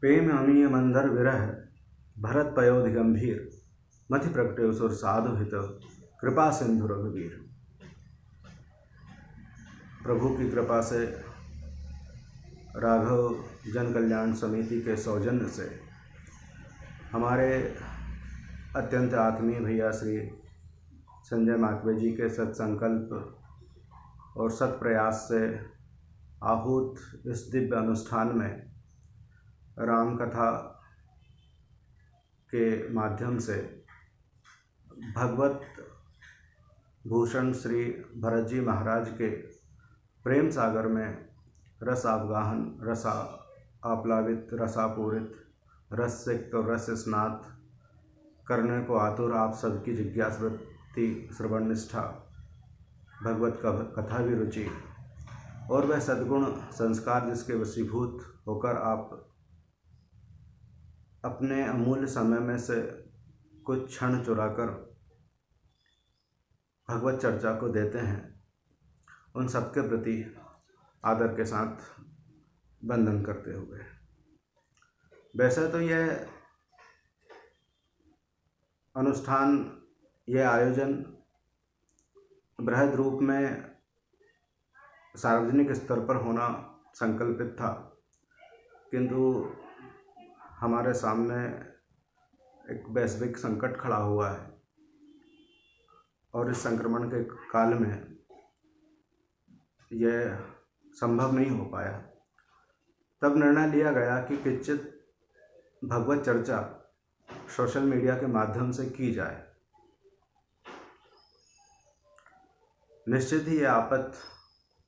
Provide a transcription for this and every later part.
प्रेम अमीय मंदर विरह भरत पयोधि गंभीर मति प्रगटे सुर साधु हित कृपा सिंधु रघुवीर। प्रभु की कृपा से राघव जन कल्याण समिति के सौजन्य से हमारे अत्यंत आत्मीय भैया श्री संजय माकवे जी के सत्संकल्प और सत प्रयास से आहूत इस दिव्य अनुष्ठान में राम कथा के माध्यम से भगवत भूषण श्री भरत जी महाराज के प्रेम सागर में रस आवगाहन, रसा आप्लावित, रसापूरित, रस सिक्त और रस स्नात करने को आतुर आप सबकी जिज्ञासवृत्ति, श्रवण निष्ठा, भगवत कथा भी रुचि और वह सद्गुण संस्कार जिसके वशीभूत होकर आप अपने अमूल्य समय में से कुछ क्षण चुराकर भगवत चर्चा को देते हैं, उन सबके प्रति आदर के साथ वंदन करते हुए। वैसे तो यह अनुष्ठान, यह आयोजन बृहद रूप में सार्वजनिक स्तर पर होना संकल्पित था, किंतु हमारे सामने एक वैश्विक संकट खड़ा हुआ है और इस संक्रमण के काल में यह संभव नहीं हो पाया। तब निर्णय लिया गया कि किंचित भगवत चर्चा सोशल मीडिया के माध्यम से की जाए। निश्चित ही यह आपत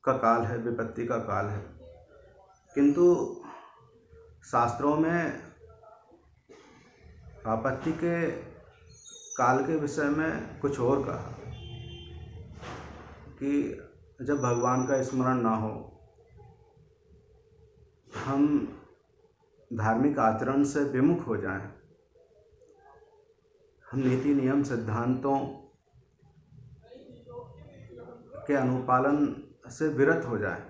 का काल है, विपत्ति का काल है, किंतु शास्त्रों में आपत्ति के काल के विषय में कुछ और कहा कि जब भगवान का स्मरण ना हो, हम धार्मिक आचरण से विमुख हो जाएं, हम नीति नियम सिद्धांतों के अनुपालन से विरत हो जाएं,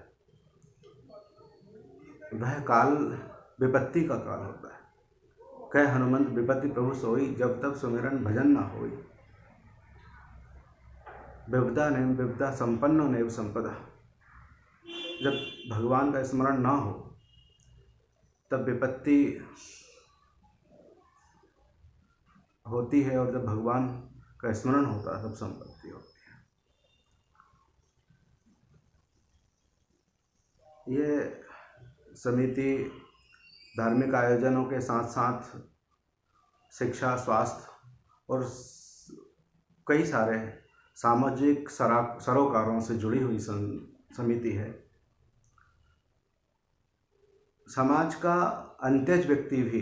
वह काल विपत्ति का काल होता है। कह हनुमंत विपत्ति प्रभु सोई, जब तक सुमिरन भजन ना होई। विपदा नेम विपदा संपन्नो नेव संपदा। जब भगवान का स्मरण ना हो तब विपत्ति होती है, और जब भगवान का स्मरण होता है तब संपत्ति होती है। ये समिति धार्मिक आयोजनों के साथ साथ शिक्षा, स्वास्थ्य और कई सारे सामाजिक सरोकारों से जुड़ी हुई समिति है। समाज का अंत्यज व्यक्ति भी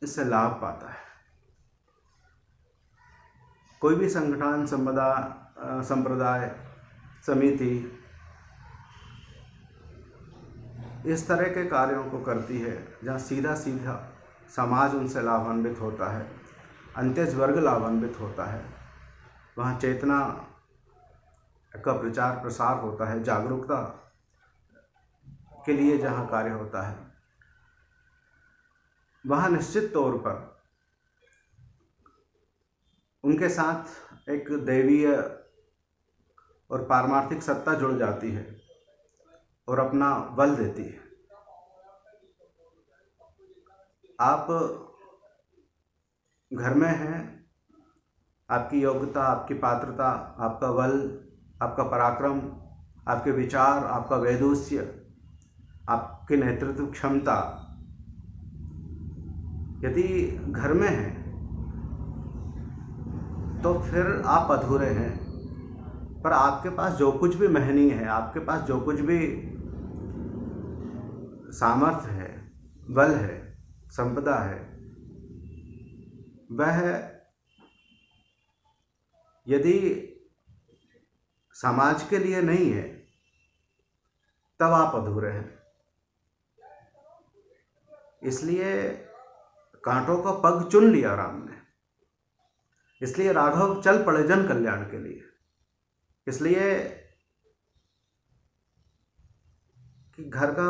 इससे लाभ पाता है। कोई भी संगठन, संप्रदाय, समिति इस तरह के कार्यों को करती है जहाँ सीधा सीधा समाज उनसे लाभान्वित होता है, अंत्यज वर्ग लाभान्वित होता है, वहाँ चेतना का प्रचार प्रसार होता है, जागरूकता के लिए जहाँ कार्य होता है, वहाँ निश्चित तौर पर उनके साथ एक दैवीय और पारमार्थिक सत्ता जुड़ जाती है और अपना बल देती है। आप घर में हैं, आपकी योग्यता, आपकी पात्रता, आपका बल, आपका पराक्रम, आपके विचार, आपका वैदुष्य, आपकी नेतृत्व क्षमता यदि घर में है तो फिर आप अधूरे हैं। पर आपके पास जो कुछ भी महनीय है, आपके पास जो कुछ भी सामर्थ्य है, बल है, संपदा है, वह यदि समाज के लिए नहीं है तब आप अधूरे हैं। इसलिए कांटों का पग चुन लिया राम ने, इसलिए राघव चल पड़े जन कल्याण के लिए, इसलिए कि घर का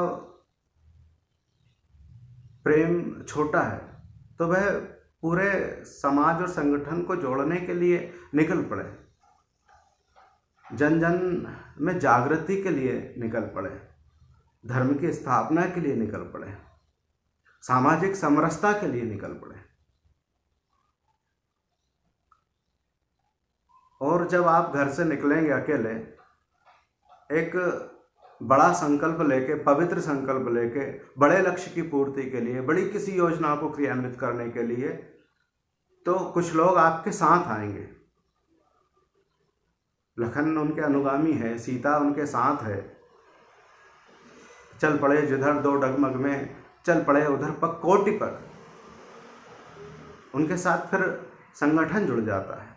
प्रेम छोटा है तो वह पूरे समाज और संगठन को जोड़ने के लिए निकल पड़े, जन जन में जागृति के लिए निकल पड़े, धर्म की स्थापना के लिए निकल पड़े, सामाजिक समरसता के लिए निकल पड़े। और जब आप घर से निकलेंगे अकेले, एक बड़ा संकल्प लेके, पवित्र संकल्प लेके, बड़े लक्ष्य की पूर्ति के लिए, बड़ी किसी योजना को क्रियान्वित करने के लिए, तो कुछ लोग आपके साथ आएंगे। लखन उनके अनुगामी है, सीता उनके साथ है। चल पड़े जिधर दो डगमग में, चल पड़े उधर पग कोटि पग। उनके साथ फिर संगठन जुड़ जाता है।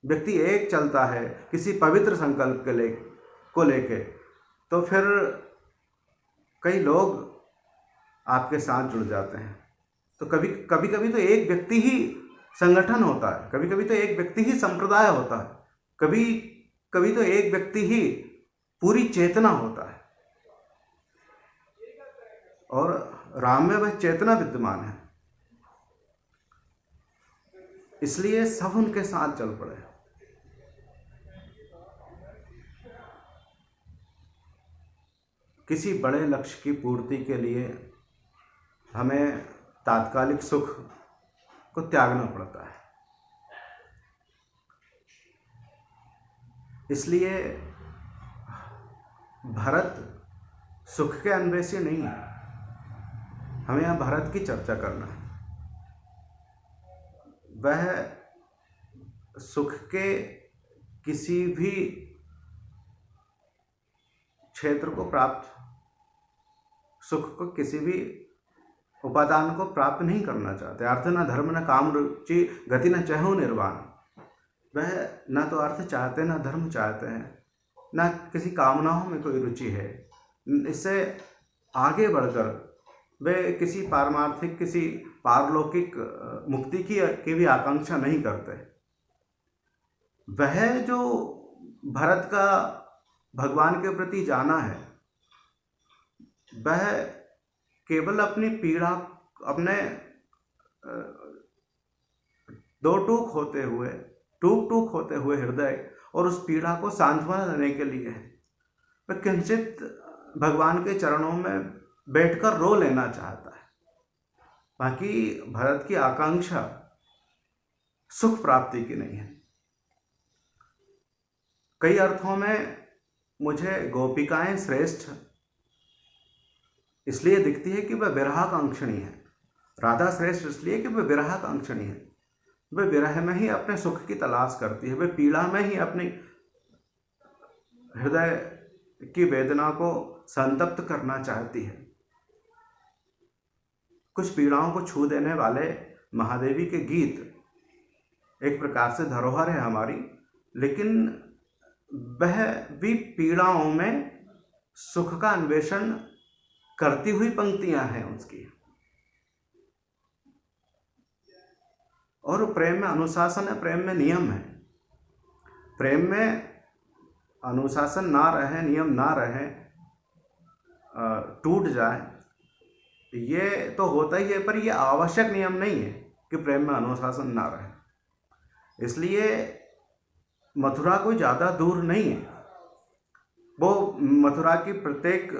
व्यक्ति एक चलता है किसी पवित्र संकल्प को लेके, तो फिर कई लोग आपके साथ जुड़ जाते हैं। तो कभी कभी तो एक व्यक्ति ही संगठन होता है, कभी कभी तो एक व्यक्ति ही संप्रदाय होता है, कभी कभी तो एक व्यक्ति ही पूरी चेतना होता है। और राम में वह चेतना विद्यमान है, इसलिए सब उनके साथ चल पड़े। किसी बड़े लक्ष्य की पूर्ति के लिए हमें तात्कालिक सुख को त्यागना पड़ता है। इसलिए भरत सुख के अन्वेषी नहीं है। हमें यहाँ भरत की चर्चा करना है। वह सुख के किसी भी क्षेत्र को प्राप्त, सुख को किसी भी उपादान को प्राप्त नहीं करना चाहते। अर्थ न धर्म न काम रुचि गति न चहु निर्वाण। वह न तो अर्थ चाहते न धर्म चाहते हैं, न किसी कामनाओं में कोई रुचि है। इससे आगे बढ़कर वे किसी पारमार्थिक, किसी पारलौकिक मुक्ति की भी आकांक्षा नहीं करते। वह जो भरत का भगवान के प्रति जाना है, वह केवल अपनी पीड़ा, अपने दो टूक होते हुए हृदय और उस पीड़ा को सांत्वना देने के लिए है। वह किंचित भगवान के चरणों में बैठकर रो लेना चाहता है। बाकी भरत की आकांक्षा सुख प्राप्ति की नहीं है। कई अर्थों में मुझे गोपिकाएं श्रेष्ठ इसलिए दिखती है कि वह विरहाकांक्षणी है। राधा श्रेष्ठ इसलिए कि वह विरहाकांक्षणी है। वह विरह में ही अपने सुख की तलाश करती है। वह पीड़ा में ही अपनी हृदय की वेदना को संतप्त करना चाहती है। कुछ पीड़ाओं को छू देने वाले महादेवी के गीत एक प्रकार से धरोहर है हमारी, लेकिन वह भी पीड़ाओं में सुख का अन्वेषण करती हुई पंक्तियां हैं उसकी। और प्रेम में अनुशासन है, प्रेम में नियम है। प्रेम में अनुशासन ना रहे, नियम ना रहे, टूट जाए, ये तो होता ही है, पर यह आवश्यक नियम नहीं है कि प्रेम में अनुशासन ना रहे। इसलिए मथुरा कोई ज़्यादा दूर नहीं है। वो मथुरा की प्रत्येक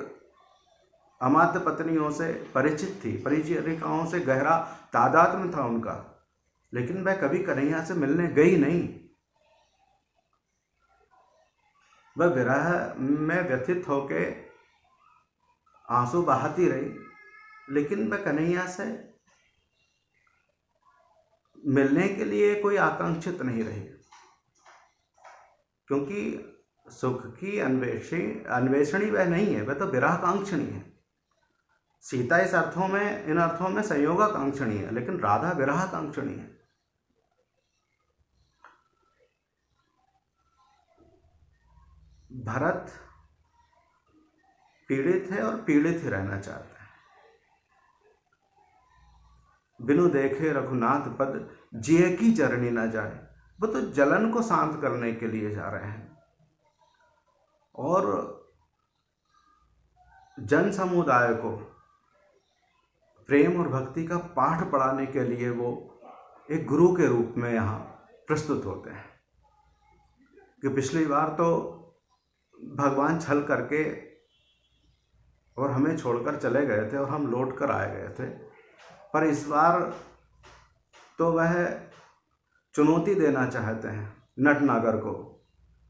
अमात्य पत्नियों से परिचित थी, परिचारिकाओं से गहरा तादात्म्य था उनका, लेकिन वह कभी कन्हैया से मिलने गई नहीं। वह विरह में व्यथित होके आंसू बहाती रही, लेकिन वह कन्हैया से मिलने के लिए कोई आकांक्षित नहीं रही, क्योंकि सुख की अन्वेषणी वह नहीं है, वह तो विरहाकांक्षणी है। सीता इन अर्थों में संयोगाकांक्षणी है, लेकिन राधा विरहाकांक्षणी है। भरत पीड़ित है और पीड़ित ही रहना चाहता है। बिनु देखे रघुनाथ पद जिए की चरणी न जाए। वो तो जलन को शांत करने के लिए जा रहे हैं और जन समुदाय को प्रेम और भक्ति का पाठ पढ़ाने के लिए वो एक गुरु के रूप में यहाँ प्रस्तुत होते हैं। कि पिछली बार तो भगवान छल करके और हमें छोड़कर चले गए थे और हम लौट कर आए गए थे, पर इस बार तो वह चुनौती देना चाहते हैं नटनागर को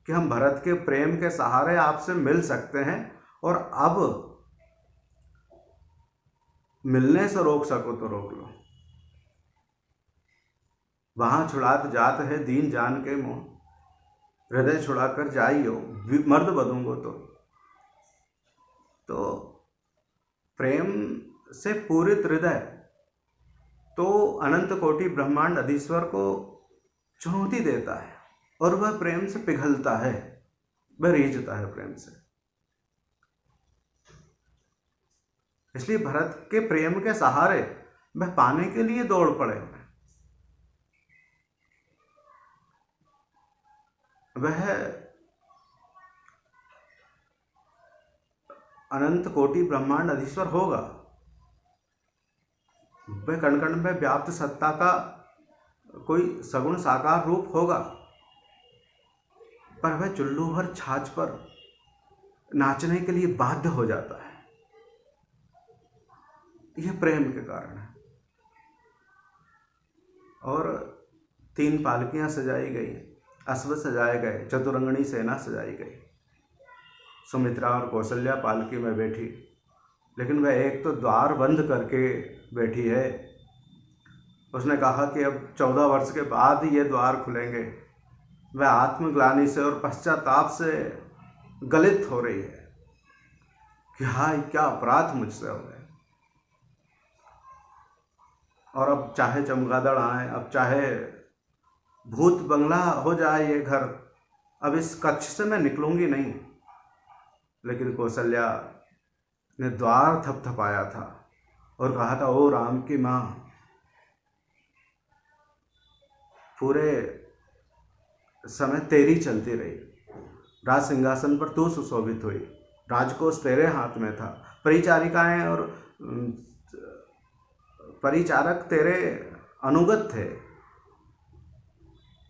कि हम भरत के प्रेम के सहारे आपसे मिल सकते हैं, और अब मिलने से रोक सको तो रोक लो। वहां छुड़ात जात है दीन जान के मोह, हृदय छुड़ाकर जाइयो मर्द बदूंगो तो प्रेम से पूरित हृदय तो अनंत कोटि ब्रह्मांड अधीश्वर को चुनौती देता है, और वह प्रेम से पिघलता है, वह रीझता है प्रेम से। इसलिए भरत के प्रेम के सहारे वह पाने के लिए दौड़ पड़े। वह अनंत कोटि ब्रह्मांड अधीश्वर होगा, वह कण कण में व्याप्त सत्ता का कोई सगुण साकार रूप होगा, पर वह चुल्लू भर छाछ पर नाचने के लिए बाध्य हो जाता है। यह प्रेम के कारण है। और 3 पालकियां सजाई गई, अश्व सजाए गए, चतुरंगणी सेना सजाई गई। सुमित्रा और कौशल्या पालकी में बैठी, लेकिन वह एक तो द्वार बंद करके बैठी है। उसने कहा कि अब 14 वर्ष के बाद ही ये द्वार खुलेंगे। वह आत्मग्लानि से और पश्चाताप से गलित हो रही है कि हाय क्या अपराध मुझसे हो गए। और अब चाहे चमगादड़ आए, अब चाहे भूत बंगला हो जाए ये घर, अब इस कक्ष से मैं निकलूंगी नहीं। लेकिन कौशल्या ने द्वार थपथपाया था और कहा था, ओ राम की माँ, पूरे समय तेरी चलती रही, राज सिंहासन पर तू सुशोभित हुई, राजकोष तेरे हाथ में था, परिचारिकाएं और परिचारक तेरे अनुगत थे।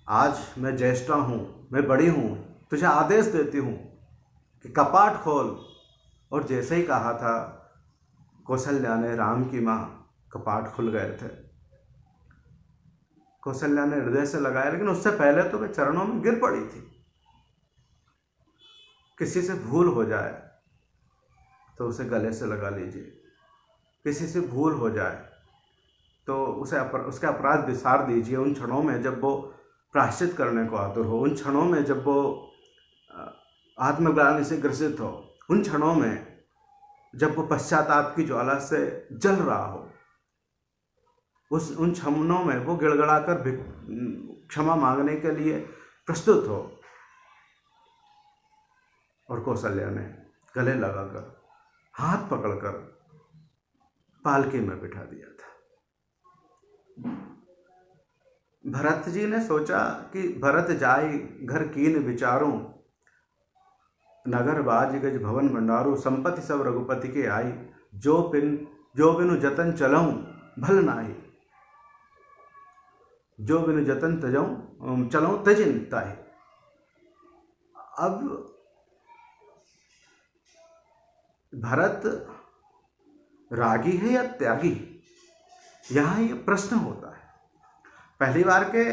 आज मैं ज्येष्ठा हूँ, मैं बड़ी हूँ, तुझे आदेश देती हूँ कि कपाट खोल। और जैसे ही कहा था कौशल्या ने, राम की माँ, कपाट खुल गए थे। कौशल्या ने हृदय से लगाया, लेकिन उससे पहले तो वे चरणों में गिर पड़ी थी। किसी से भूल हो जाए तो उसे गले से लगा लीजिए, किसी से भूल हो जाए तो उसके अपराध विसार दीजिए। उन क्षणों में जब वो प्रायश्चित करने को आतुर हो, उन क्षणों में जब वो आत्मग्लानि से ग्रसित हो, उन क्षणों में जब वो पश्चाताप की ज्वाला से जल रहा हो, उन क्षणों में वो गिड़गड़ाकर क्षमा मांगने के लिए प्रस्तुत हो। और कौशल्या ने गले लगाकर, हाथ पकड़कर पालकी में बिठा दिया था। भरत जी ने सोचा कि भरत जाई घर कीन विचारूं, नगर बाज गज भवन भंडारू, संपत्ति सब रघुपति के आई, जो बिनु जतन चलऊं भल नाही, जो बिनु जतन चलऊं तजिन ताहि। अब भरत रागी है या त्यागी, यहाँ ये प्रश्न होता है। पहली बार के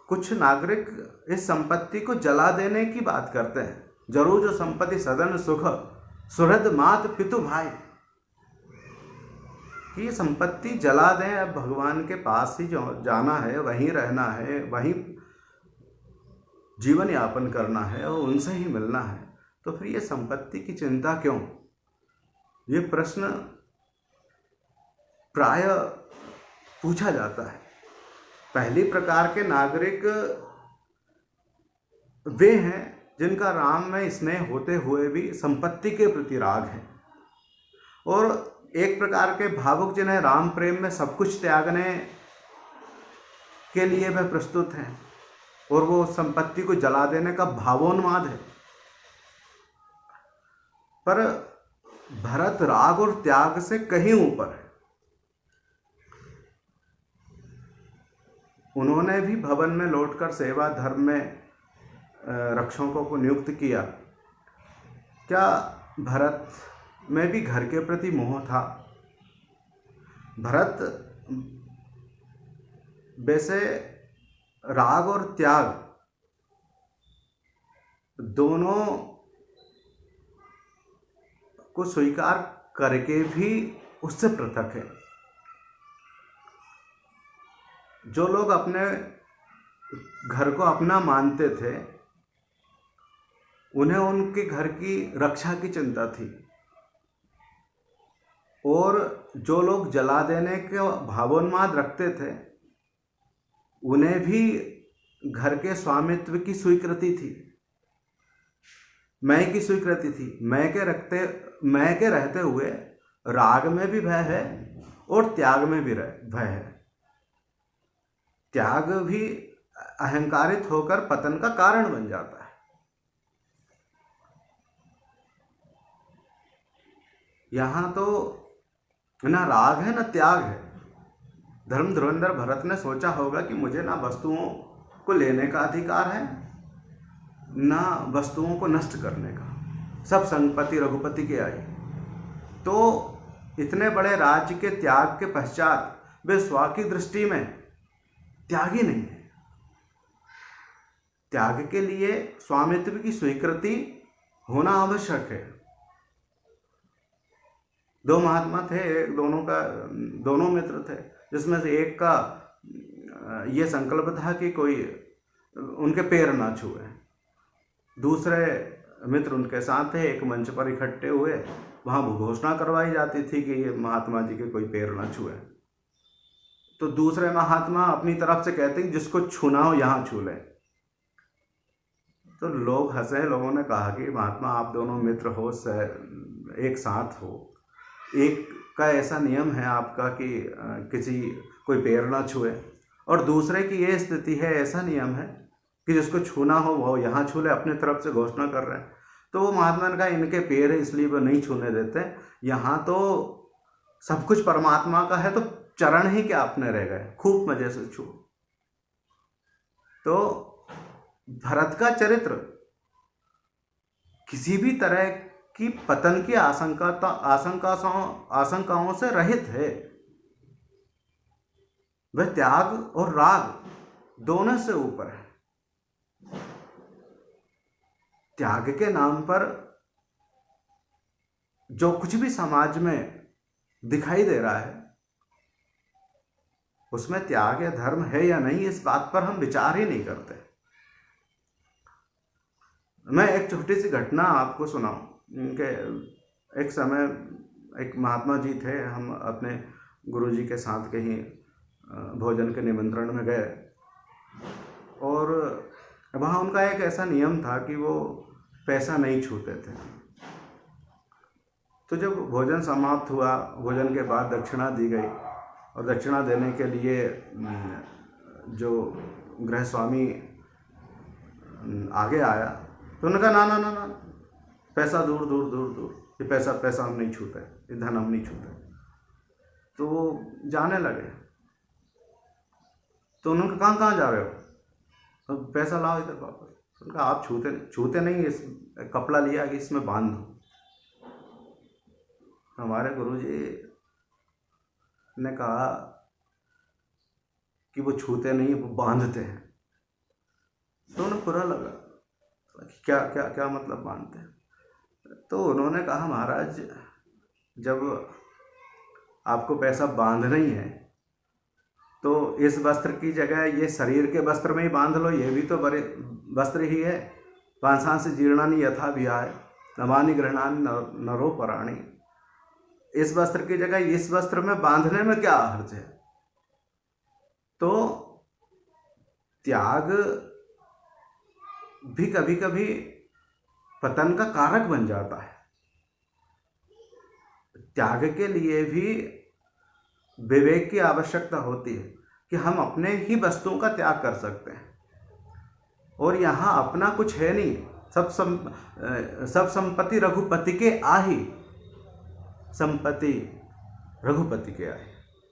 कुछ नागरिक इस संपत्ति को जला देने की बात करते हैं। जरूर जो संपत्ति सदन सुख, सुहृद मात पितु भाई, कि ये संपत्ति जला दें। अब भगवान के पास ही जो जाना है, वहीं रहना है, वहीं जीवन यापन करना है और उनसे ही मिलना है, तो फिर ये संपत्ति की चिंता क्यों? ये प्रश्न प्राय पूछा जाता है। पहली प्रकार के नागरिक वे हैं जिनका राम में स्नेह होते हुए भी संपत्ति के प्रति राग है, और एक प्रकार के भावुक जिन्हें राम प्रेम में सब कुछ त्यागने के लिए वह प्रस्तुत हैं, और वो संपत्ति को जला देने का भावोन्माद है। पर भरत राग और त्याग से कहीं ऊपर है। उन्होंने भी भवन में लौटकर सेवा धर्म में रक्षकों को नियुक्त किया। क्या भरत में भी घर के प्रति मोह था? भरत वैसे राग और त्याग दोनों को स्वीकार करके भी उससे पृथक है। जो लोग अपने घर को अपना मानते थे, उन्हें उनके घर की रक्षा की चिंता थी, और जो लोग जला देने के भावोन्माद रखते थे, उन्हें भी घर के स्वामित्व की स्वीकृति थी, मैं की स्वीकृति थी। मैं के रहते हुए राग में भी भय है और त्याग में भी भय है। त्याग भी अहंकारित होकर पतन का कारण बन जाता है। यहाँ तो ना राग है ना त्याग है। धर्म धुरंधर भरत ने सोचा होगा कि मुझे ना वस्तुओं को लेने का अधिकार है, ना वस्तुओं को नष्ट करने का। सब संपत्ति रघुपति के आई। तो इतने बड़े राज्य के त्याग के पश्चात वे स्व की दृष्टि में त्यागी नहीं है। त्याग के लिए स्वामित्व की स्वीकृति होना आवश्यक है। दो महात्मा थे, दोनों मित्र थे, जिसमें से एक का ये संकल्प था कि कोई उनके पैर ना छुए। दूसरे मित्र उनके साथ थे। एक मंच पर इकट्ठे हुए, वहाँ घोषणा करवाई जाती थी कि ये महात्मा जी के कोई पैर ना छुए। तो दूसरे महात्मा अपनी तरफ से कहते हैं जिसको छूना हो यहाँ छू ले। तो लोग हंसे। लोगों ने कहा कि महात्मा आप दोनों मित्र हो, एक साथ हो, एक का ऐसा नियम है आपका कि किसी कोई पैर ना छुए, और दूसरे की ये स्थिति है, ऐसा नियम है कि जिसको छूना हो वो यहाँ छू ले। अपने तरफ से घोषणा कर रहे हैं। तो वो महात्मा ने कहा इनके पैर है इसलिए वो नहीं छूने देते। यहाँ तो सब कुछ परमात्मा का है, तो चरण ही क्या अपने रह गए, खूब मजे से छू। तो भरत का चरित्र किसी भी तरह की पतन की आशंकाओं से रहित है। वह त्याग और राग दोनों से ऊपर है। त्याग के नाम पर जो कुछ भी समाज में दिखाई दे रहा है, उसमें त्याग या धर्म है या नहीं, इस बात पर हम विचार ही नहीं करते। मैं एक छोटी सी घटना आपको सुनाऊं कि एक समय एक महात्मा जी थे। हम अपने गुरुजी के साथ कहीं भोजन के निमंत्रण में गए, और वहाँ उनका एक ऐसा नियम था कि वो पैसा नहीं छूते थे। तो जब भोजन समाप्त हुआ, भोजन के बाद दक्षिणा दी गई, और दक्षिणा देने के लिए जो गृह स्वामी आगे आया, तो उन्होंने कहा ना ना ना, पैसा दूर दूर दूर दूर, ये पैसा हम नहीं छूते, ये धन हम नहीं छूते। तो वो जाने लगे। तो उन्होंने कहा कहाँ जा रहे हो? तो पैसा लाओ इधर वापस। उनका आप छूते नहीं, इस कपड़ा लिया कि इसमें बांध दो। हमारे गुरुजी ने कहा कि वो छूते नहीं, वो बांधते हैं। तो उन्हें बुरा लगा, क्या क्या क्या मतलब बांधते हैं? तो उन्होंने कहा महाराज, जब आपको पैसा बांधना ही है तो इस वस्त्र की जगह ये शरीर के वस्त्र में ही बांध लो। ये भी तो बड़े वस्त्र ही है। पांसांसि जीर्णानि यथा विहाय नवानि गृह्णानि नरोपराणि। इस वस्त्र की जगह इस वस्त्र में बांधने में क्या हर्ज है? तो त्याग भी कभी कभी पतन का कारक बन जाता है। त्याग के लिए भी विवेक की आवश्यकता होती है कि हम अपने ही वस्तुओं का त्याग कर सकते हैं, और यहाँ अपना कुछ है नहीं। सब संपत्ति रघुपति के आही, संपत्ति रघुपति के आही।